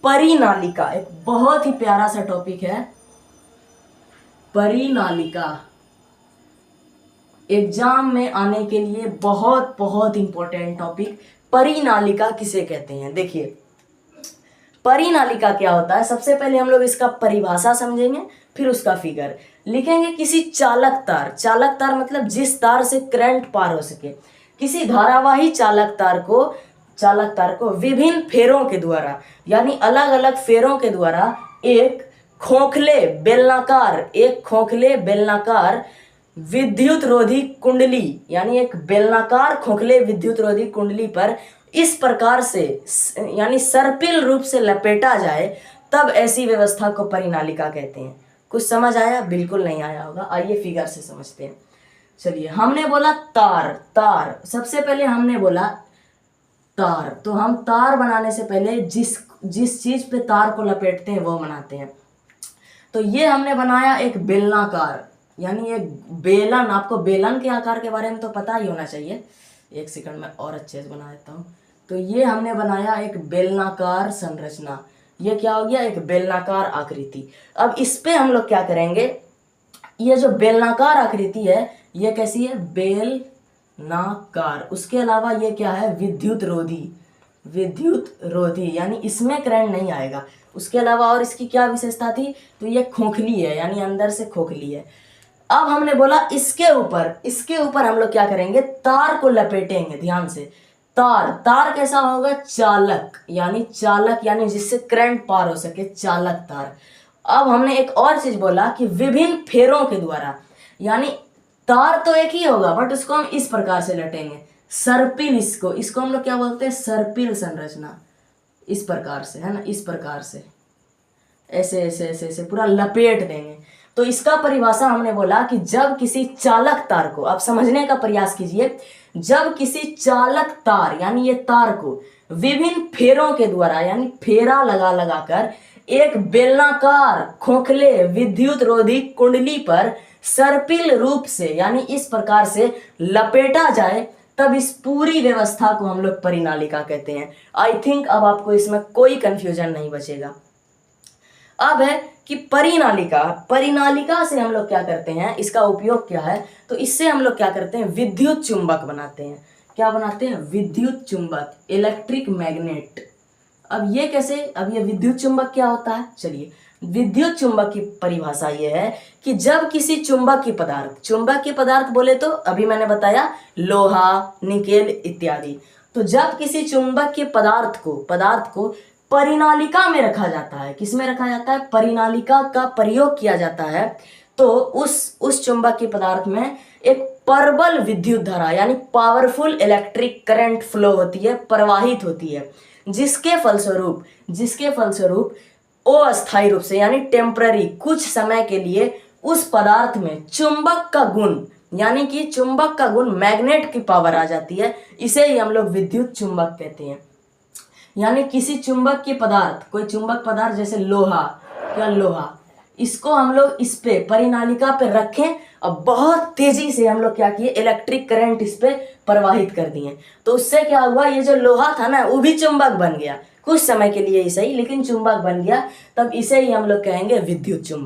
परिनालिका एक बहुत ही प्यारा सा टॉपिक है। परिनालिका एग्जाम में आने के लिए बहुत बहुत इंपॉर्टेंट टॉपिक। परिनालिका किसे कहते हैं? देखिए, परिनालिका क्या होता है, सबसे पहले हम लोग इसका परिभाषा समझेंगे, फिर उसका फिगर लिखेंगे। किसी चालक तार, चालक तार मतलब जिस तार से करंट पार हो सके, किसी धारावाही चालक तार को विभिन्न फेरों के द्वारा यानी अलग अलग फेरों के द्वारा एक खोखले बेलनाकार विद्युत रोधी कुंडली यानी एक बेलनाकार खोखले विद्युत रोधी कुंडली पर इस प्रकार से यानी सर्पिल रूप से लपेटा जाए, तब ऐसी व्यवस्था को परिनालिका कहते हैं। कुछ समझ आया? बिल्कुल नहीं आया होगा। आइए फिगर से समझते हैं। चलिए, हमने बोला तार, सबसे पहले हमने बोला तार, तो हम तार बनाने से पहले जिस चीज पे तार को लपेटते हैं वो बनाते हैं। तो ये हमने बनाया एक बेलनाकार यानी एक बेलन। आपको बेलन के आकार के बारे में तो पता ही होना चाहिए। एक सेकंड में और अच्छे से बना देता हूँ। तो ये हमने बनाया एक बेलनाकार संरचना। ये क्या हो गया? एक बेलनाकार आकृति। अब इस पे हम लोग क्या करेंगे, ये जो बेलनाकार आकृति है ये कैसी है? बेलनाकार। उसके अलावा ये क्या है? विद्युत रोधी यानी इसमें करंट नहीं आएगा। उसके अलावा और इसकी क्या विशेषता थी? तो ये खोखली है यानी अंदर से खोखली है। अब हमने बोला इसके ऊपर हम लोग क्या करेंगे? तार को लपेटेंगे। ध्यान से, तार कैसा होगा? चालक यानी जिससे करंट पार हो सके, चालक तार। अब हमने एक और चीज बोला कि विभिन्न फेरों के द्वारा, यानी तार तो एक ही होगा बट उसको हम इस प्रकार से लटेंगे, सर्पिल। इसको हम लोग क्या बोलते हैं? सर्पिल संरचना। इस प्रकार से, है ना, इस प्रकार से ऐसे ऐसे ऐसे ऐसे पूरा लपेट देंगे। तो इसका परिभाषा हमने बोला कि जब किसी चालक तार को, आप समझने का प्रयास कीजिए, जब किसी चालक तार यानी ये तार को विभिन्न फेरों के द्वारा यानी फेरा लगा कर एक बेलनाकार खोखले विद्युत रोधी कुंडली पर सर्पिल रूप से यानी इस प्रकार से लपेटा जाए, तब इस पूरी व्यवस्था को हम लोग परिनालिका कहते हैं। आई थिंक अब आपको इसमें कोई कंफ्यूजन नहीं बचेगा। अब है कि परिनालिका से हम लोग क्या करते हैं, इसका उपयोग क्या है? तो इससे हम लोग क्या करते हैं? विद्युत चुंबक बनाते हैं। क्या बनाते हैं? विद्युत चुंबक, इलेक्ट्रिक मैग्नेट। अब ये कैसे? अब ये विद्युत चुंबक क्या होता है? चलिए, विद्युत चुंबक की परिभाषा ये है कि जब किसी चुंबक की पदार्थ बोले तो अभी मैंने बताया लोहा, निकेल इत्यादि। तो जब किसी चुंबक के पदार्थ को परिनालिका में रखा जाता है, किसमें रखा जाता है? परिनालिका का प्रयोग किया जाता है, तो उस चुंबक के पदार्थ में एक प्रबल विद्युत धारा यानी पावरफुल इलेक्ट्रिक करंट फ्लो होती है, प्रवाहित होती है, जिसके फलस्वरूप अस्थायी रूप से यानी टेम्पररी, कुछ समय के लिए उस पदार्थ में चुंबक का गुण यानी कि चुंबक का गुण मैग्नेट की पावर आ जाती है। इसे ही हम लोग विद्युत चुंबक कहते हैं। यानी किसी चुंबक के पदार्थ, कोई चुंबक पदार्थ जैसे लोहा, इसको हम लोग इस पे परिनालिका पे रखें और बहुत तेजी से हम लोग क्या किए? इलेक्ट्रिक करंट इस पे प्रवाहित कर दिए। तो उससे क्या हुआ? ये जो लोहा था ना, वो भी चुंबक बन गया, कुछ समय के लिए ही सही, लेकिन चुंबक बन गया। तब इसे ही हम लोग कहेंगे विद्युत चुंबक।